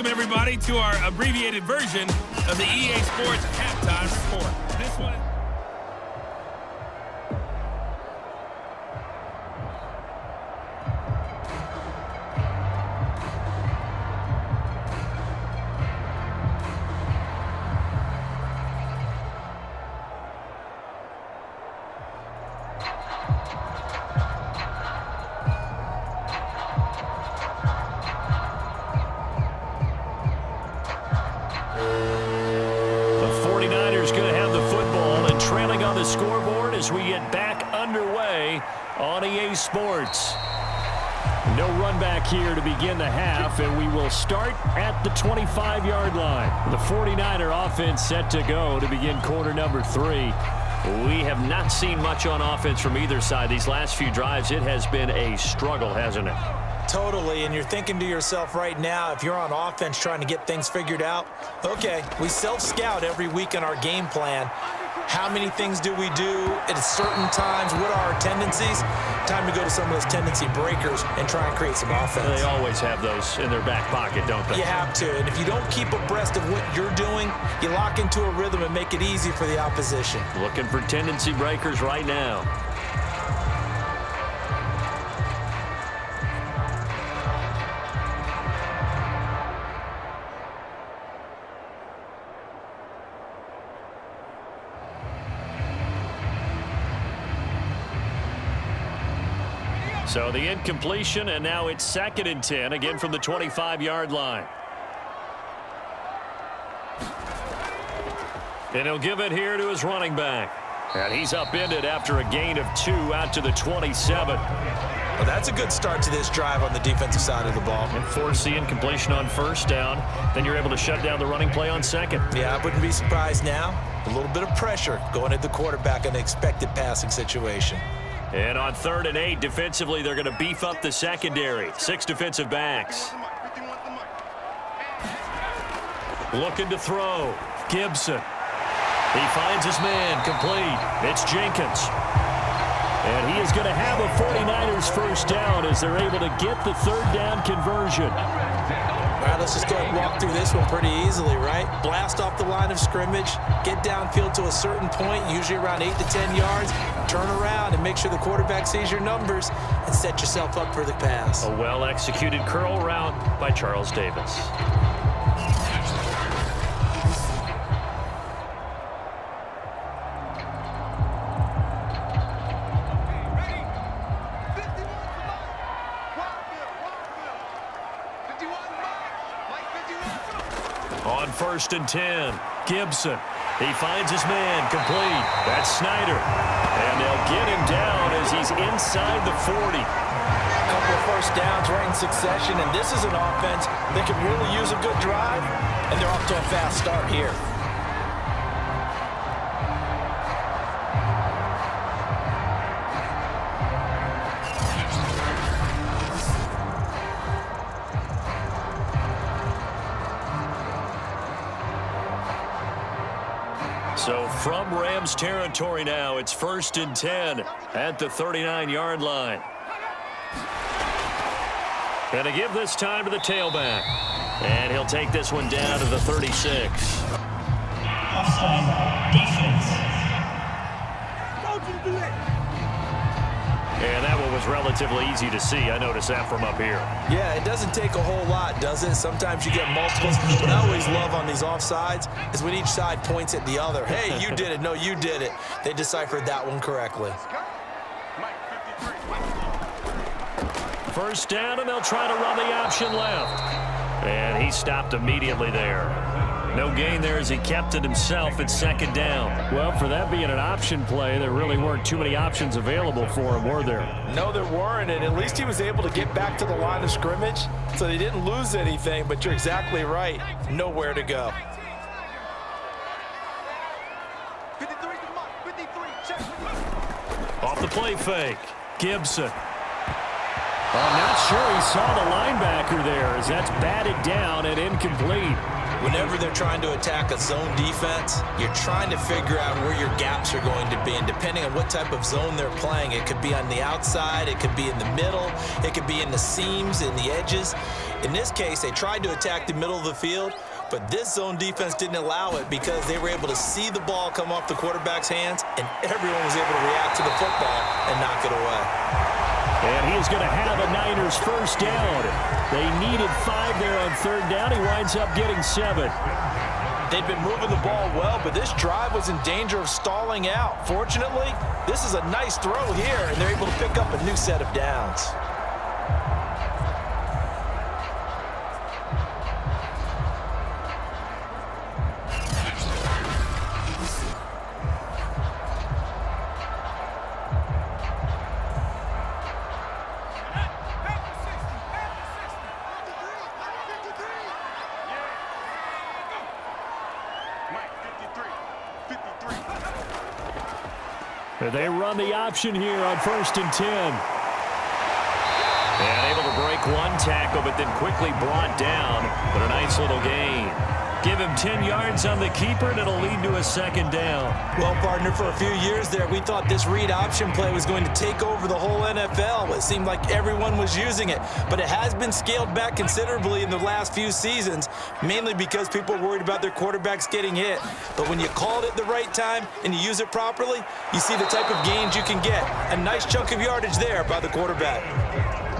Welcome, everybody, to our abbreviated version of the EA Sports Halftime Report. This one... Scoreboard as we get back underway on EA Sports. No run back here to begin the half, and we will start at the 25-yard line. The 49er offense set to go to begin quarter number 3. We have not seen much on offense from either side. These last few drives, it has been a struggle, hasn't it? Totally, and you're thinking to yourself right now, if you're on offense trying to get things figured out, okay, we self-scout every week in our game plan. How many things do we do at certain times? What are our tendencies? Time to go to some of those tendency breakers and try and create some offense. They always have those in their back pocket, don't they? You have to, and if you don't keep abreast of what you're doing, you lock into a rhythm and make it easy for the opposition. Looking for tendency breakers right now. So the incompletion, and now it's 2nd and 10, again from the 25-yard line. And he'll give it here to his running back. And he's upended after a gain of 2 out to the 27. Well, that's a good start to this drive on the defensive side of the ball. And force the incompletion on 1st down. Then you're able to shut down the running play on 2nd. Yeah, I wouldn't be surprised now. A little bit of pressure going at the quarterback in an expected passing situation. And on 3rd and 8, defensively, they're going to beef up the secondary. 6 defensive backs. Looking to throw. Gibson. He finds his man, complete. It's Jenkins. And he is going to have a 49ers first down as they're able to get the 3rd down conversion. All right, let's just go ahead and walk through this one pretty easily, right? Blast off the line of scrimmage, get downfield to a certain point, usually around 8 to 10 yards, turn around and make sure the quarterback sees your numbers and set yourself up for the pass. A well-executed curl route by Charles Davis. On 1st and 10, Gibson. He finds his man, complete. That's Snyder. And they'll get him down as he's inside the 40. A couple of first downs right in succession, and this is an offense that can really use a good drive, and they're off to a fast start here. So from Rams territory now, it's 1st and 10 at the 39-yard line. And to give this time to the tailback. And he'll take this one down to the 36. Offside defense. And that one was relatively easy to see. I noticed that from up here. Yeah, it doesn't take a whole lot, does it? Sometimes you get multiples. What I always love on these offsides is when each side points at the other. Hey, you did it. No, you did it. They deciphered that one correctly. 1st down, and they'll try to run the option left. And he stopped immediately there. No gain there as he kept it himself at 2nd down. Well, for that being an option play, there really weren't too many options available for him, were there? No, there weren't, and at least he was able to get back to the line of scrimmage, so they didn't lose anything, but you're exactly right. Nowhere to go. 53, check. Off the play fake, Gibson. I'm not sure he saw the linebacker there as that's batted down and incomplete. Whenever they're trying to attack a zone defense, you're trying to figure out where your gaps are going to be. And depending on what type of zone they're playing, it could be on the outside, it could be in the middle, it could be in the seams, in the edges. In this case, they tried to attack the middle of the field, but this zone defense didn't allow it because they were able to see the ball come off the quarterback's hands, and everyone was able to react to the football and knock it away. And he's going to have a Niners first down. They needed 5 there on third down. He winds up getting 7. They'd been moving the ball well, but this drive was in danger of stalling out. Fortunately, this is a nice throw here, and they're able to pick up a new set of downs. They run the option here on 1st and 10. And able to break one tackle, but then quickly brought down. But a nice little gain. Give him 10 yards on the keeper, and it'll lead to a second down. Well, partner, for a few years there, we thought this read option play was going to take over the whole NFL. It seemed like everyone was using it. But it has been scaled back considerably in the last few seasons, mainly because people are worried about their quarterbacks getting hit. But when you call it at the right time and you use it properly, you see the type of gains you can get. A nice chunk of yardage there by the quarterback.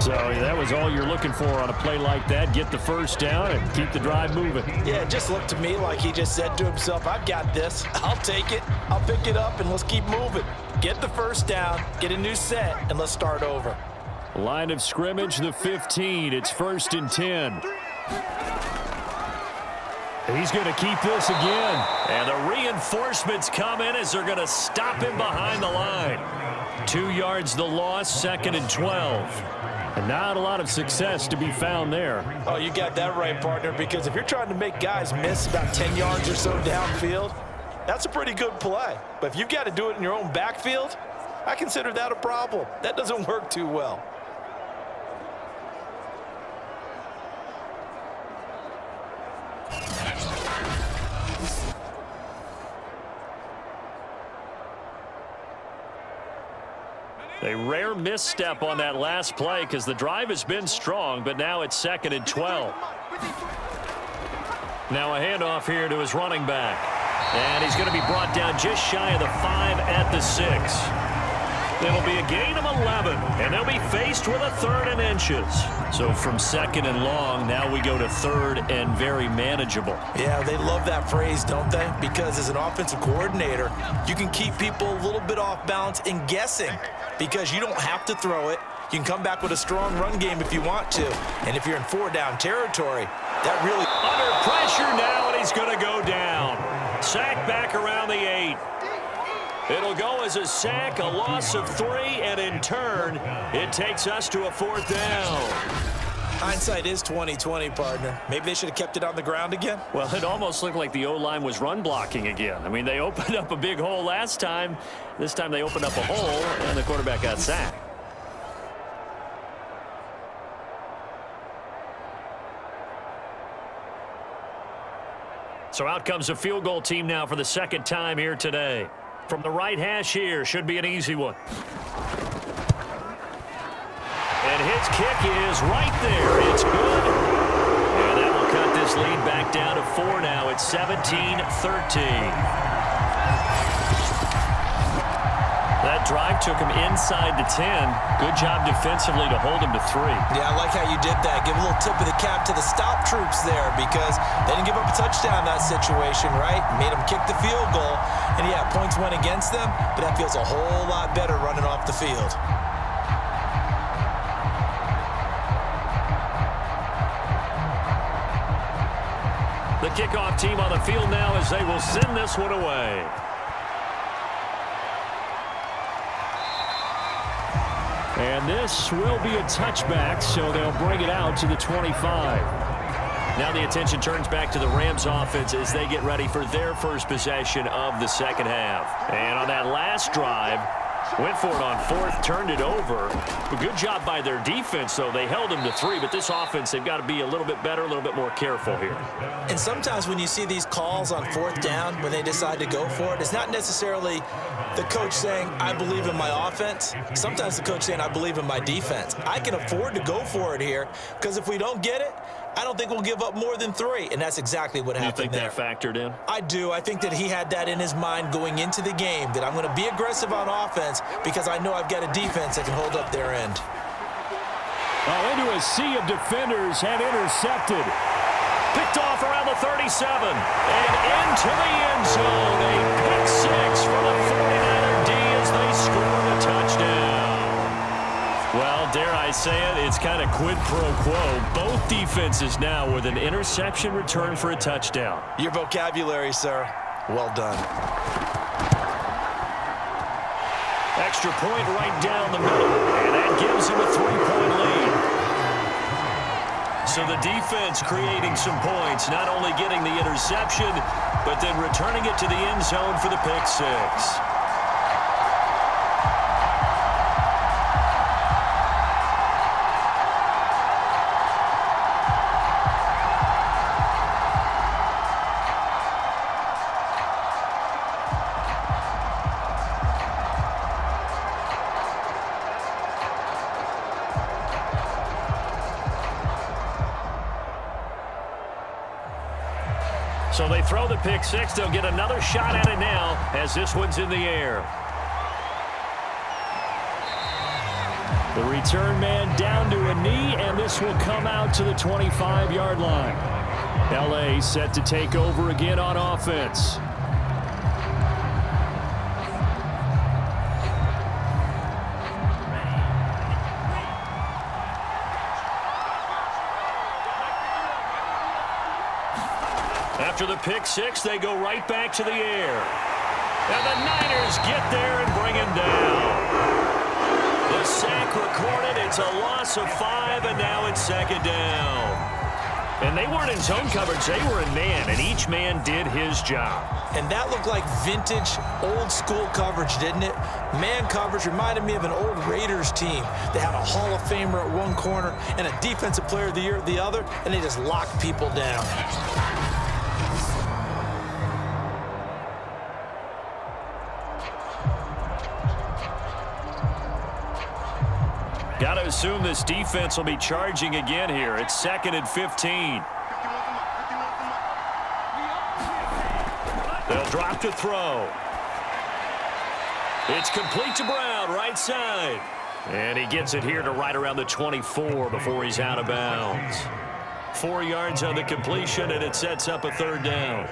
So that was all you're looking for on a play like that. Get the first down and keep the drive moving. Yeah, it just looked to me like he just said to himself, I've got this. I'll take it. I'll pick it up, and let's keep moving. Get the first down, get a new set, and let's start over. Line of scrimmage, the 15. It's 1st and 10. He's going to keep this again. And the reinforcements come in as they're going to stop him behind the line. 2 yards the loss, 2nd and 12. And not a lot of success to be found there. Oh, you got that right, partner, because if you're trying to make guys miss about 10 yards or so downfield, that's a pretty good play. But if you've got to do it in your own backfield, I consider that a problem. That doesn't work too well. A rare misstep on that last play because the drive has been strong, but now it's 2nd and 12. Now a handoff here to his running back. And he's going to be brought down just shy of the 5 at the 6. It'll be a gain of 11, and they'll be faced with a 3rd and inches. So from 2nd and long, now we go to 3rd and very manageable. Yeah, they love that phrase, don't they? Because as an offensive coordinator, you can keep people a little bit off balance and guessing because you don't have to throw it. You can come back with a strong run game if you want to. And if you're in 4-down territory, that really... Under pressure now, and he's going to go down. Sack back around the 8. It'll go as a sack, a loss of 3, and in turn, it takes us to a 4th down. Hindsight is 20/20, partner. Maybe they should have kept it on the ground again. Well, it almost looked like the O-line was run blocking again. I mean, they opened up a big hole last time. This time they opened up a hole, and the quarterback got sacked. So out comes a field goal team now for the 2nd time here today. From the right hash here, should be an easy one. And his kick is right there. It's good. And that will cut this lead back down to 4 now. It's 17-13. That drive took him inside the 10. Good job defensively to hold him to 3. Yeah, I like how you did that. Give a little tip of the cap to the stop troops there because they didn't give up a touchdown in that situation, right? Made them kick the field goal. And, yeah, points went against them, but that feels a whole lot better running off the field. The kickoff team on the field now as they will send this one away. And this will be a touchback, so they'll bring it out to the 25. Now the attention turns back to the Rams offense as they get ready for their first possession of the second half. And on that last drive, Went for it on fourth, turned it over. But good job by their defense, though. They held them to 3, but this offense, they've got to be a little bit better, a little bit more careful here. And sometimes when you see these calls on fourth down, when they decide to go for it, it's not necessarily the coach saying, I believe in my offense. Sometimes the coach saying, I believe in my defense. I can afford to go for it here because if we don't get it, I don't think we'll give up more than 3, and that's exactly what happened there. You think that factored in? I do. I think that he had that in his mind going into the game, that I'm going to be aggressive on offense because I know I've got a defense that can hold up their end. Into a sea of defenders and intercepted. Picked off around the 37 and into the end zone. A pick 6 for the 49er D as they score the touchdown. Well, dare I say it, it's kind of quid pro quo. Both defenses now with an interception return for a touchdown. Your vocabulary, sir. Well done. Extra point right down the middle, and that gives him a 3-point lead. So the defense creating some points, not only getting the interception, but then returning it to the end zone for the pick 6. So they throw the pick 6. They'll get another shot at it now as this one's in the air. The return man down to a knee, and this will come out to the 25-yard line. L.A. set to take over again on offense. After the pick 6, they go right back to the air. And the Niners get there and bring him down. The sack recorded. It's a loss of 5, and now it's second down. And they weren't in zone coverage. They were in man, and each man did his job. And that looked like vintage, old-school coverage, didn't it? Man coverage reminded me of an old Raiders team. They had a Hall of Famer at one corner and a Defensive Player of the Year at the other, and they just locked people down. Got to assume this defense will be charging again here. It's 2nd and 15. They'll drop to throw. It's complete to Brown, right side. And he gets it here to right around the 24 before he's out of bounds. 4 yards on the completion, and it sets up a 3rd down.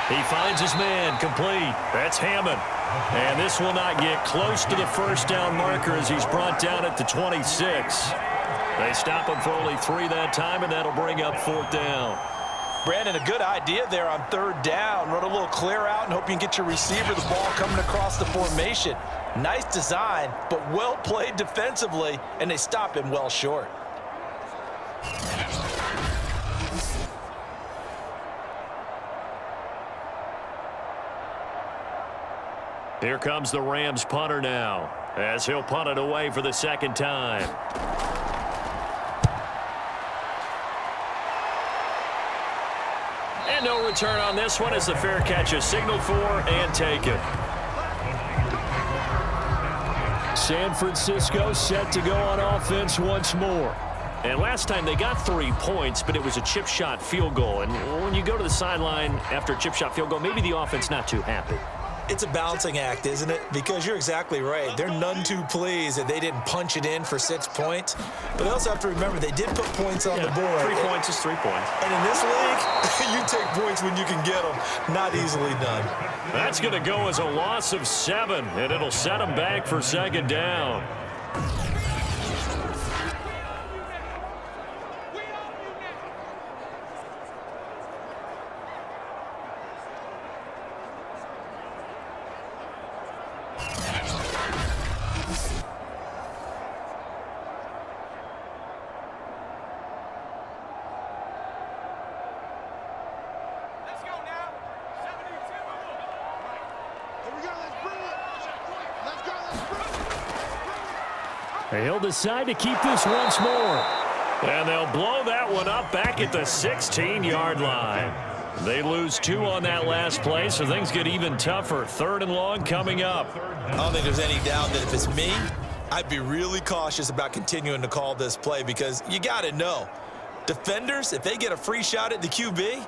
He finds his man, complete. That's Hammond. And this will not get close to the first down marker as he's brought down at the 26. They stop him for only 3 that time, and that'll bring up 4th down. Brandon, a good idea there on 3rd down. Run a little clear out and hope you can get your receiver the ball coming across the formation. Nice design, but well played defensively, and they stop him well short. Here comes the Rams punter now, as he'll punt it away for the 2nd time. And no return on this one as the fair catch is signaled for and taken. San Francisco set to go on offense once more. And last time they got 3 points, but it was a chip shot field goal. And when you go to the sideline after a chip shot field goal, maybe the offense not too happy. It's a balancing act, isn't it? Because you're exactly right. They're none too pleased that they didn't punch it in for 6 points. But they also have to remember they did put points on the board. 3 points is 3 points. And in this league, you take points when you can get them. Not easily done. That's going to go as a loss of 7, and it'll set them back for 2nd down. He'll decide to keep this once more. And they'll blow that one up back at the 16-yard line. They lose 2 on that last play, so things get even tougher. 3rd and long coming up. I don't think there's any doubt that if it's me, I'd be really cautious about continuing to call this play because you got to know, defenders, if they get a free shot at the QB,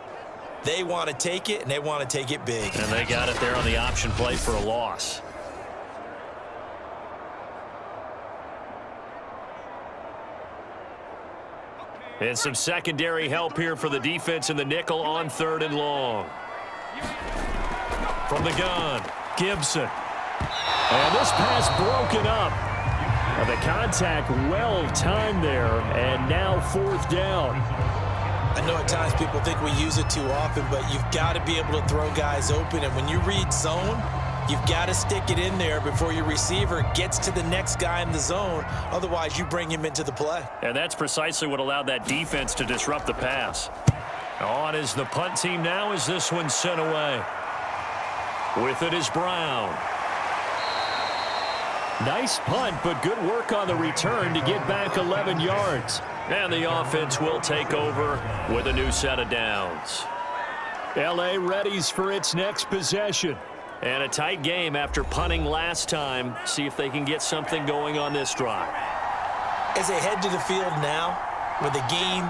they want to take it, and they want to take it big. And they got it there on the option play for a loss. And some secondary help here for the defense in the nickel on 3rd and long. From the gun, Gibson. And this pass broken up. And the contact well timed there, and now 4th down. I know at times people think we use it too often, but you've got to be able to throw guys open. And when you read zone, you've got to stick it in there before your receiver gets to the next guy in the zone. Otherwise, you bring him into the play. And that's precisely what allowed that defense to disrupt the pass. On is the punt team now as this one's sent away. With it is Brown. Nice punt, but good work on the return to get back 11 yards. And the offense will take over with a new set of downs. L.A. readies for its next possession. And a tight game after punting last time. See if they can get something going on this drive. As they head to the field now, with the game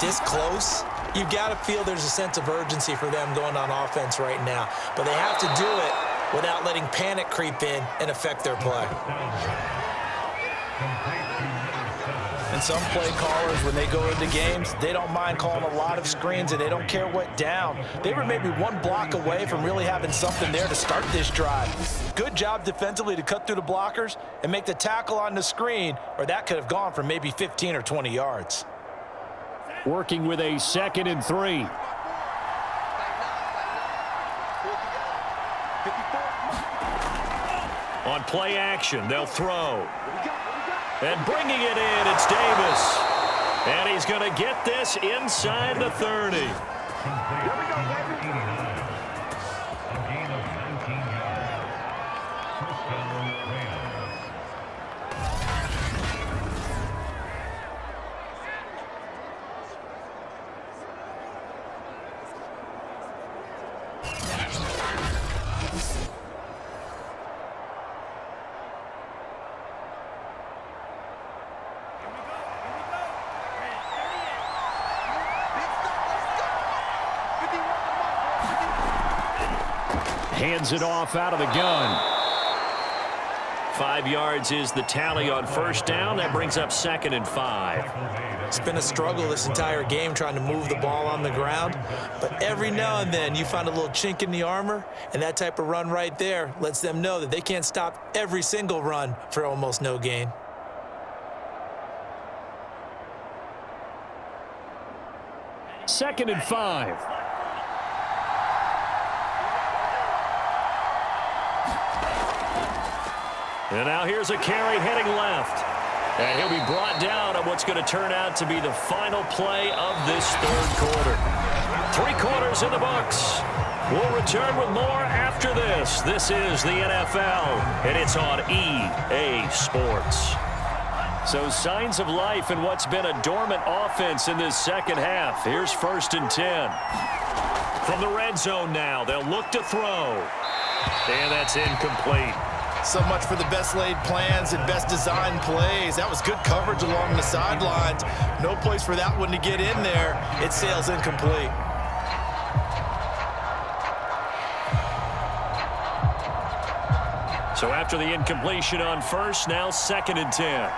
this close, you've got to feel there's a sense of urgency for them going on offense right now. But they have to do it without letting panic creep in and affect their play. And some play callers, when they go into games, they don't mind calling a lot of screens, and they don't care what down. They were maybe one block away from really having something there to start this drive. Good job defensively to cut through the blockers and make the tackle on the screen, or that could have gone for maybe 15 or 20 yards. Working with a 2nd and 3. On play action, they'll throw. And bringing it in, it's Davis. And he's going to get this inside the 30. Hands it off out of the gun. 5 yards is the tally on 1st down. That brings up 2nd and 5. It's been a struggle this entire game trying to move the ball on the ground. But every now and then you find a little chink in the armor, and that type of run right there lets them know that they can't stop every single run for almost no gain. Second and 5. And now here's a carry heading left. And he'll be brought down on what's going to turn out to be the final play of this 3rd quarter. 3 quarters in the books. We'll return with more after this. This is the NFL, and it's on EA Sports. So signs of life in what's been a dormant offense in this 2nd half. Here's 1st and 10. From the red zone now, they'll look to throw. And that's incomplete. So much for the best laid plans and best designed plays. That was good coverage along the sidelines. No place for that one to get in there. It sails incomplete. So after the incompletion on 1st, now 2nd and 10.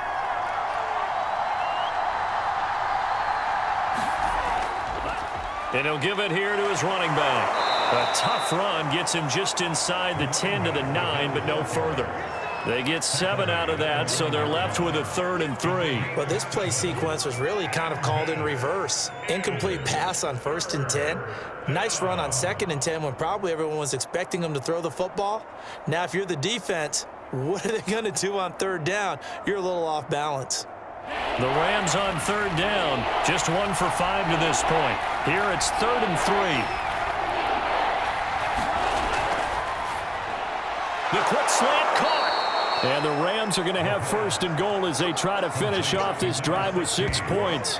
And he'll give it here to his running back. A tough run gets him just inside the 10 to the 9, but no further. They get 7 out of that, so they're left with a 3rd and 3. Well, this play sequence was really kind of called in reverse. Incomplete pass on 1st and 10. Nice run on 2nd and 10 when probably everyone was expecting them to throw the football. Now, if you're the defense, what are they going to do on 3rd down? You're a little off balance. The Rams on 3rd down, just 1 for 5 to this point. Here it's 3rd and 3. quick slant caught. And the Rams are going to have first and goal as they try to finish off this drive with 6 points.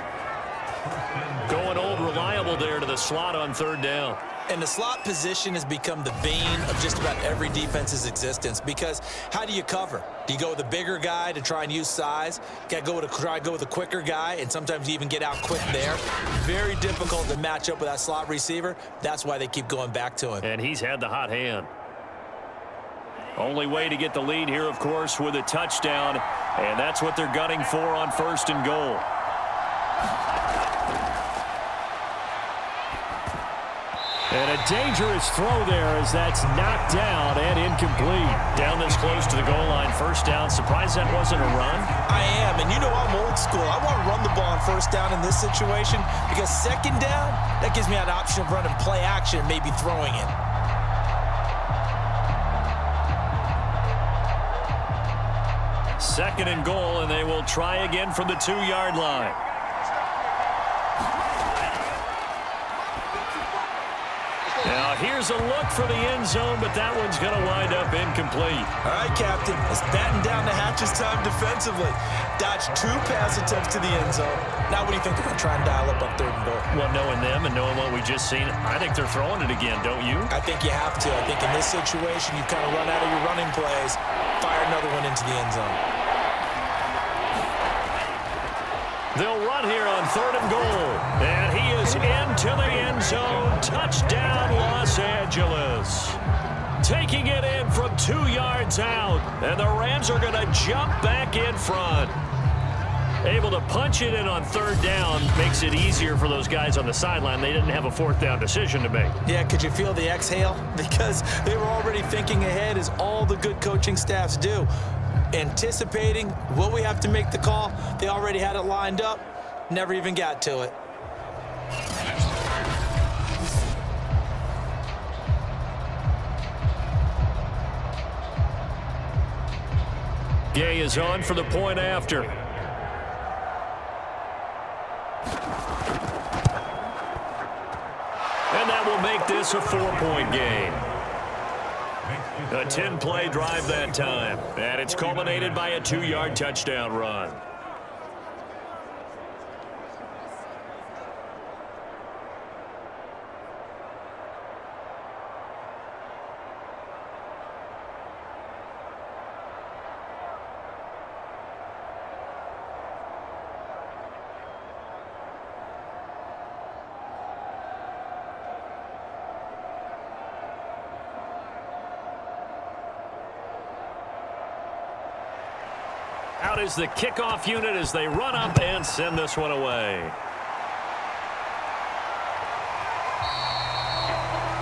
Going old reliable there to the slot on third down. And the slot position has become the bane of just about every defense's existence, because how do you cover? Do you go with a bigger guy to try and use size? Got to try to go with a quicker guy, and sometimes you even get out quick there. Very difficult to match up with that slot receiver. That's why they keep going back to him. And he's had the hot hand. Only way to get the lead here, of course, with a touchdown, and that's what they're gunning for on first and goal. And a dangerous throw there as that's knocked down and incomplete. Down this close to the goal line, first down. Surprised that wasn't a run? I am, and you know I'm old school. I want to run the ball on first down in this situation, because second down, that gives me an option of running play action and maybe throwing it. Second and goal, and they will try again from the 2-yard line. Now here's a look for the end zone, but that one's going to wind up incomplete. All right, Captain, let's batten down the hatches time defensively. Dodge 2 pass attempts to the end zone. Now what do you think they're going to try and dial up on third and goal? Well, knowing them and knowing what we just seen, I think they're throwing it again, don't you? I think you have to. I think in this situation, you kind of run out of your running plays, fire another one into the end zone. They'll run here on third and goal. And he is into the end zone. Touchdown, Los Angeles. Taking it in from 2 yards out. And the Rams are going to jump back in front. Able to punch it in on third down makes it easier for those guys on the sideline. They didn't have a fourth down decision to make. Yeah, could you feel the exhale? Because they were already thinking ahead, as all the good coaching staffs do. Anticipating, will we have to make the call? They already had it lined up, never even got to it. Gay is on for the point after. And that will make this a 4-point game. A 10-play drive that time, and it's culminated by a 2-yard touchdown run. Out is the kickoff unit as they run up and send this one away.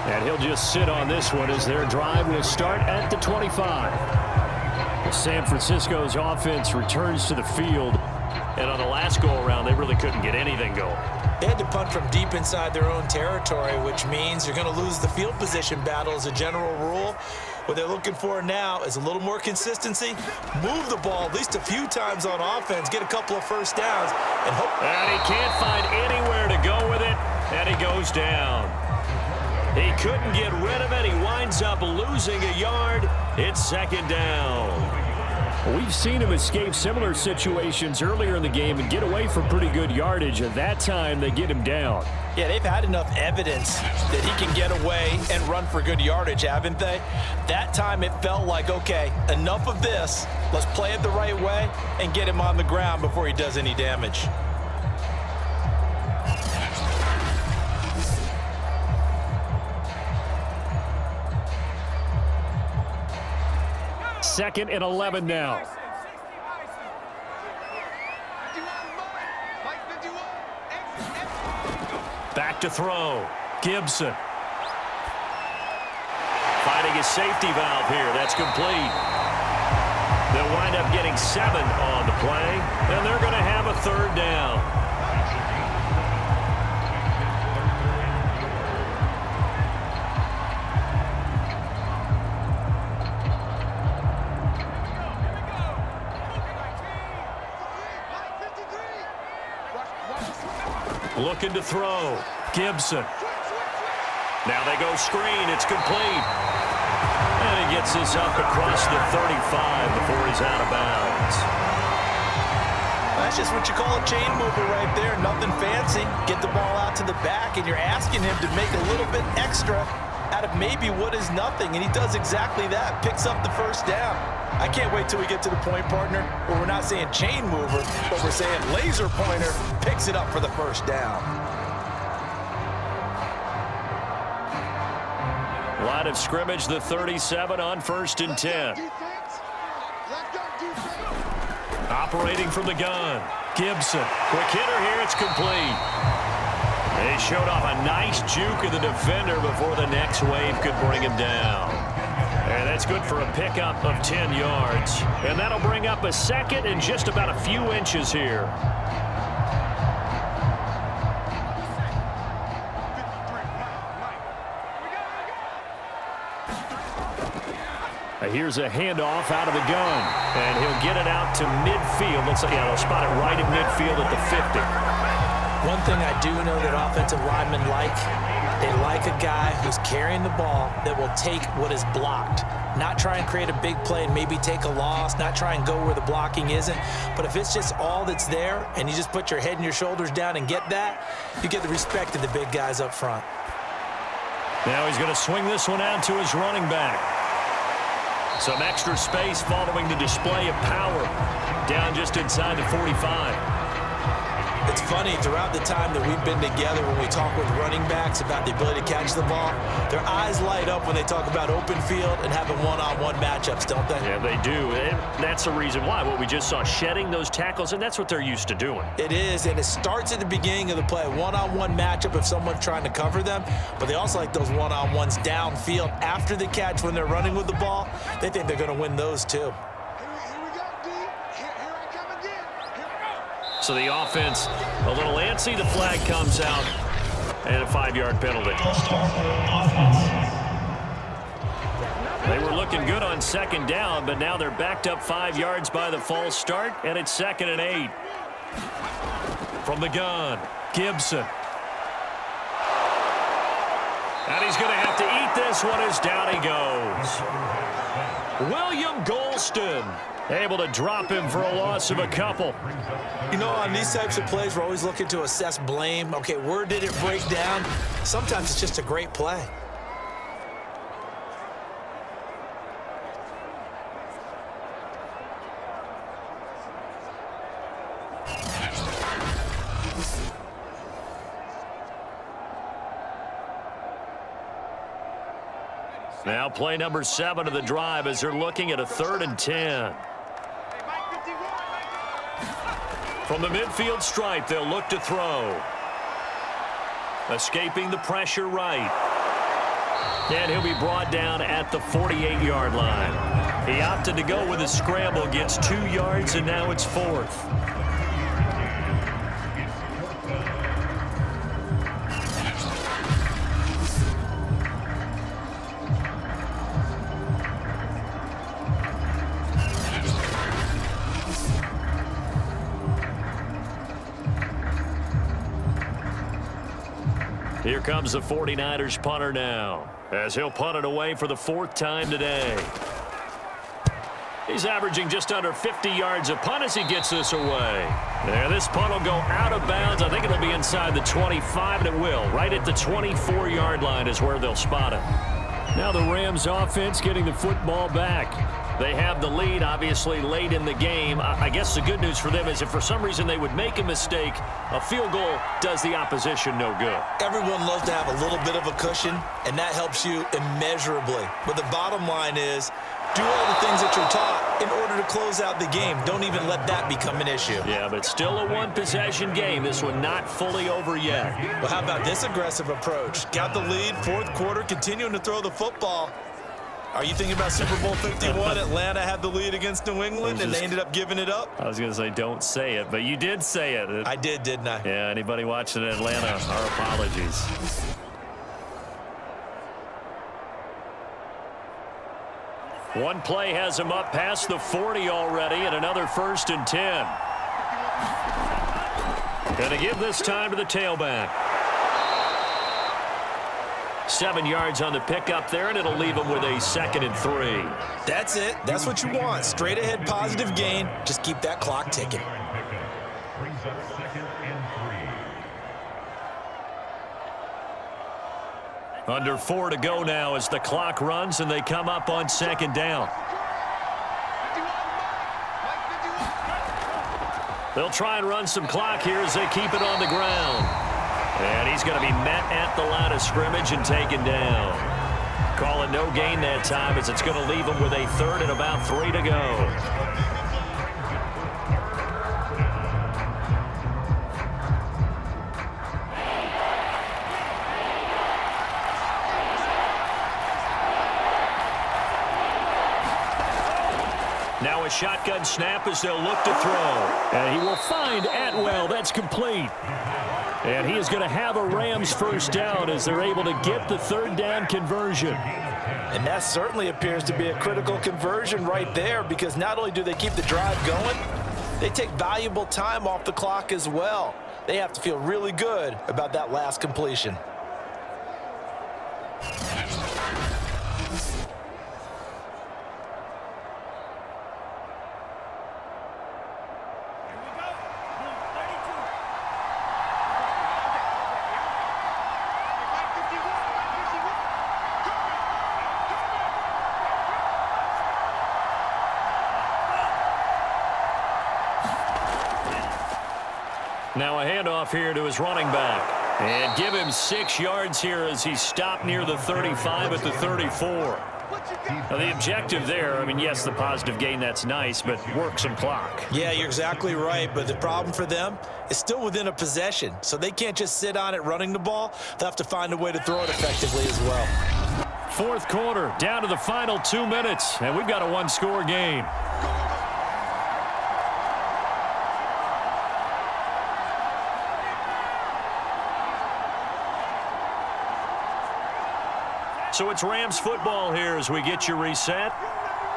And he'll just sit on this one as their drive will start at the 25. San Francisco's offense returns to the field. And on the last go-around, they really couldn't get anything going. They had to punt from deep inside their own territory, which means you're going to lose the field position battle as a general rule. What they're looking for now is a little more consistency, move the ball at least a few times on offense, get a couple of first downs, and hope. And he can't find anywhere to go with it, and he goes down. He couldn't get rid of it. He winds up losing a yard. It's second down. We've seen him escape similar situations earlier in the game and get away from pretty good yardage, and that time they get him down. Yeah, they've had enough evidence that he can get away and run for good yardage, haven't they? That time it felt like, okay, enough of this. Let's play it the right way and get him on the ground before he does any damage. Second and 11 now. Back to throw. Gibson. Finding his safety valve here. That's complete. They'll wind up getting 7 on the play, and they're going to have a third down. Looking to throw. Gibson. Now they go screen. It's complete. And he gets this up across the 35 before he's out of bounds. That's just what you call a chain mover right there. Nothing fancy. Get the ball out to the back, and you're asking him to make a little bit extra out of maybe what is nothing, and he does exactly that. Picks up the first down. I can't wait till we get to the point, partner, where we're not saying chain mover, but we're saying laser pointer picks it up for the first down. Line of scrimmage, the 37 on 1st and 10. Operating from the gun, Gibson. Quick hitter here, it's complete. They showed off a nice juke of the defender before the next wave could bring him down. And that's good for a pickup of 10 yards. And that'll bring up a second and just about a few inches here. Here's a handoff out of the gun, and he'll get it out to midfield. Looks like, yeah, they'll spot it right at midfield at the 50. One thing I do know that offensive linemen like, they like a guy who's carrying the ball that will take what is blocked. Not try and create a big play and maybe take a loss, not try and go where the blocking isn't. But if it's just all that's there and you just put your head and your shoulders down and get that, you get the respect of the big guys up front. Now he's going to swing this one out to his running back. Some extra space following the display of power. Down just inside the 45. It's funny, throughout the time that we've been together, when we talk with running backs about the ability to catch the ball, their eyes light up when they talk about open field and having one-on-one matchups, don't they? Yeah, they do. And that's the reason why. What we just saw, shedding those tackles, and that's what they're used to doing. It is, and it starts at the beginning of the play. One-on-one matchup if someone's trying to cover them, but they also like those one-on-ones downfield after the catch when they're running with the ball. They think they're going to win those too. So the offense a little antsy. The flag comes out, and a 5-yard penalty. They were looking good on 2nd down, but now they're backed up 5 yards by the false start, and it's 2nd and 8. From the gun, Gibson. And he's going to have to eat this one as down he goes. William Golston able to drop him for a loss of a couple. You know, on these types of plays, we're always looking to assess blame. Okay, where did it break down? Sometimes it's just a great play. Now play number 7 of the drive as they're looking at a 3rd and 10. From the midfield stripe, they'll look to throw. Escaping the pressure right. And he'll be brought down at the 48-yard line. He opted to go with a scramble, gets 2 yards, and now it's 4th. Here comes the 49ers punter now, as he'll punt it away for the 4th time today. He's averaging just under 50 yards a punt as he gets this away. Now this punt will go out of bounds. I think it'll be inside the 25, and it will. Right at the 24-yard line is where they'll spot it. Now the Rams offense getting the football back. They have the lead, obviously, late in the game. I guess the good news for them is if for some reason they would make a mistake, a field goal does the opposition no good. Everyone loves to have a little bit of a cushion, and that helps you immeasurably. But the bottom line is, do all the things that you're taught in order to close out the game. Don't even let that become an issue. Yeah, but still a one-possession game. This one not fully over yet. Well, how about this aggressive approach? Got the lead, 4th quarter, continuing to throw the football. Are you thinking about Super Bowl 51? Atlanta had the lead against New England, and they ended up giving it up? I was going to say don't say it, but you did say it. I did, didn't I? Yeah, anybody watching Atlanta, our apologies. One play has him up past the 40 already, and another 1st and 10. Going to give this time to the tailback. 7 yards on the pickup there, and it'll leave them with a 2nd and 3. That's it. That's what you want. Straight ahead positive gain. Just keep that clock ticking. Brings up 2nd and 3. Under 4 to go now as the clock runs, and they come up on 2nd down. They'll try and run some clock here as they keep it on the ground. And he's going to be met at the line of scrimmage and taken down. Calling no gain that time as it's going to leave him with a 3rd and about 3 to go. Now a shotgun snap as they'll look to throw. And he will find Atwell. That's complete. And he is going to have a Rams first down as they're able to get the 3rd down conversion. And that certainly appears to be a critical conversion right there, because not only do they keep the drive going, they take valuable time off the clock as well. They have to feel really good about that last completion. Now a handoff here to his running back. And give him 6 yards here as he's stopped near the 35 at the 34. Now the objective there, I mean, yes, the positive gain, that's nice, but work some clock. Yeah, you're exactly right, but the problem for them is still within a possession, so they can't just sit on it running the ball. They'll have to find a way to throw it effectively as well. 4th quarter, down to the final 2 minutes, and we've got a 1-score game. So it's Rams football here as we get you reset.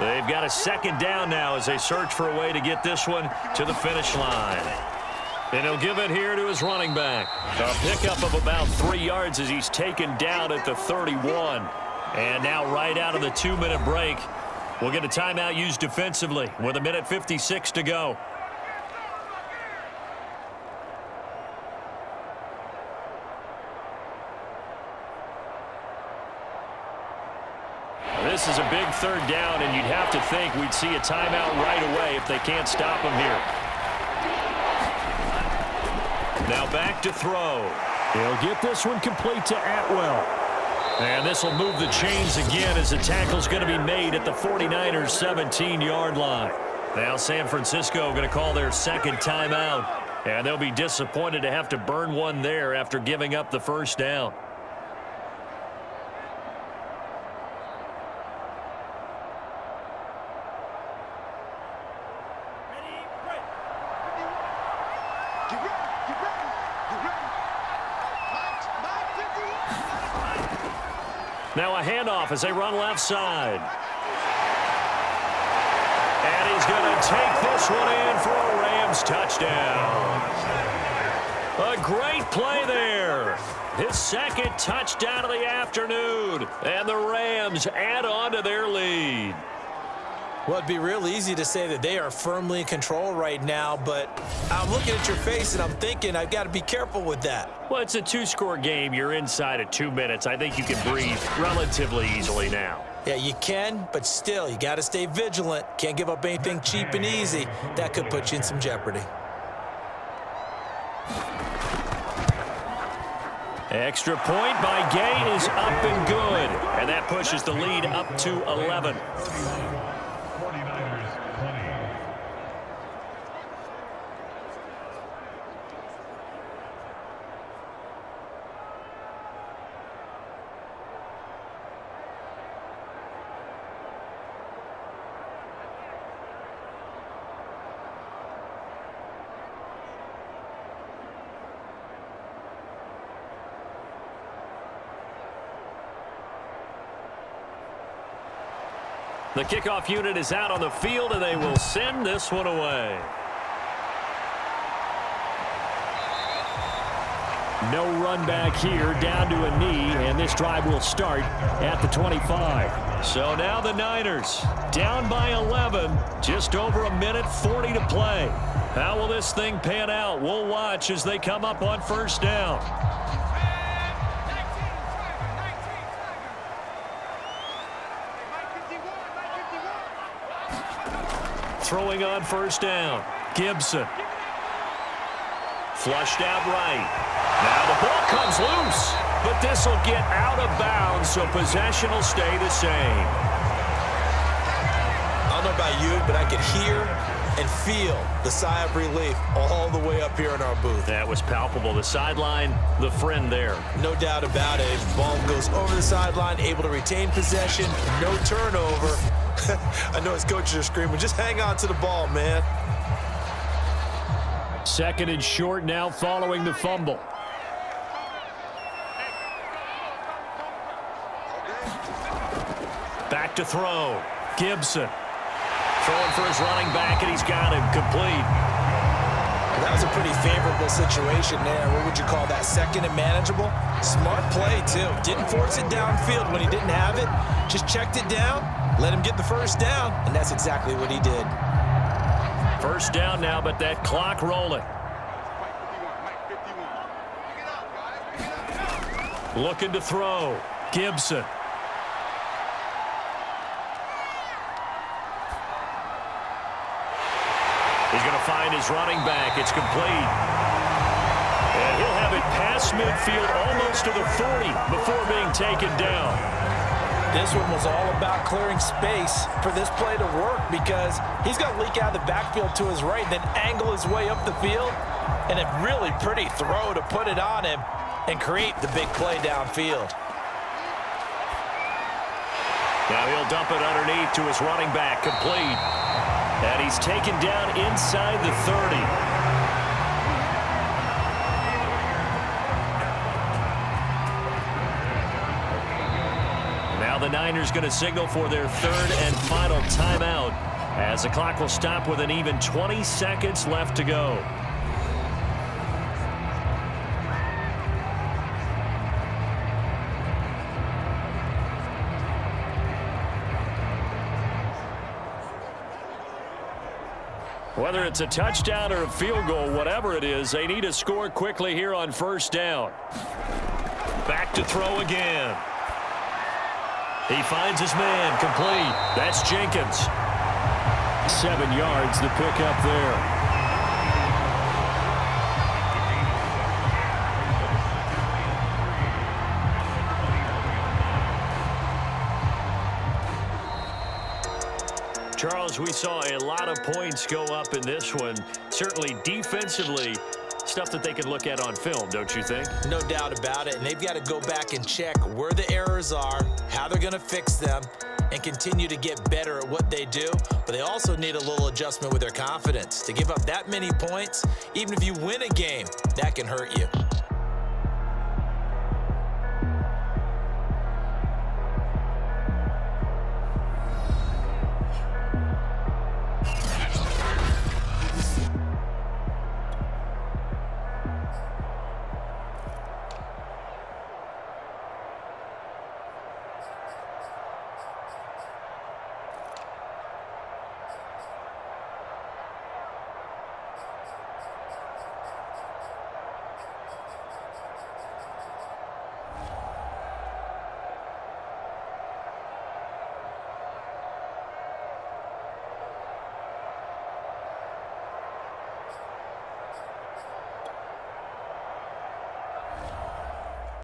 They've got a 2nd down now as they search for a way to get this one to the finish line. And he'll give it here to his running back. A pickup of about 3 yards as he's taken down at the 31. And now right out of the 2-minute break, we'll get a timeout used defensively with 1:56 to go. This is a big 3rd down, and you'd have to think we'd see a timeout right away if they can't stop him here. Now back to throw. He'll get this one complete to Atwell. And this will move the chains again as the tackle's going to be made at the 49ers 17-yard line. Now San Francisco going to call their 2nd timeout. And they'll be disappointed to have to burn one there after giving up the 1st down. Now a handoff as they run left side. And he's going to take this one in for a Rams touchdown. A great play there. His 2nd touchdown of the afternoon. And the Rams add on to their lead. Well, it'd be real easy to say that they are firmly in control right now, but I'm looking at your face and I'm thinking I've got to be careful with that. Well, it's a 2-score game. You're inside of 2 minutes. I think you can breathe relatively easily now. Yeah, you can, but still, you got to stay vigilant. Can't give up anything cheap and easy. That could put you in some jeopardy. Extra point by Gay is up and good. And that pushes the lead up to 11. 49ers 20. The kickoff unit is out on the field, and they will send this one away. No run back here, down to a knee, and this drive will start at the 25. So now the Niners down by 11, just over 1:40 to play. How will this thing pan out? We'll watch as they come up on first down. Throwing on first down, Gibson. Flushed out right. Now the ball comes loose, but this will get out of bounds, so possession will stay the same. I don't know about you, but I could hear and feel the sigh of relief all the way up here in our booth. That was palpable. The sideline, the friend there. No doubt about it. Ball goes over the sideline, able to retain possession, no turnover. I know his coaches are screaming, just hang on to the ball, man. Second and short now following the fumble. Back to throw. Gibson. Throwing for his running back, and he's got him complete. That was a pretty favorable situation there. What would you call that? Second and manageable? Smart play, too. Didn't force it downfield when he didn't have it. Just checked it down, let him get the first down, and that's exactly what he did. First down now, but that clock rolling. Looking to throw. Gibson. He's going to find his running back. It's complete. And he'll have it past midfield almost to the 40 before being taken down. This one was all about clearing space for this play to work because he's going to leak out of the backfield to his right, then angle his way up the field, and a really pretty throw to put it on him and create the big play downfield. Now he'll dump it underneath to his running back, complete. And he's taken down inside the 30. Now the Niners going to signal for their third and final timeout as the clock will stop with an even 20 seconds left to go. Whether it's a touchdown or a field goal, whatever it is, they need to score quickly here on first down. Back to throw again. He finds his man, complete. That's Jenkins. 7 yards, the pickup there. Charles, we saw a lot of points go up in this one. Certainly defensively, stuff that they can look at on film, don't you think? No doubt about it, and they've got to go back and check where the errors are, how they're going to fix them, and continue to get better at what they do. But they also need a little adjustment with their confidence. To give up that many points, even if you win a game, that can hurt you.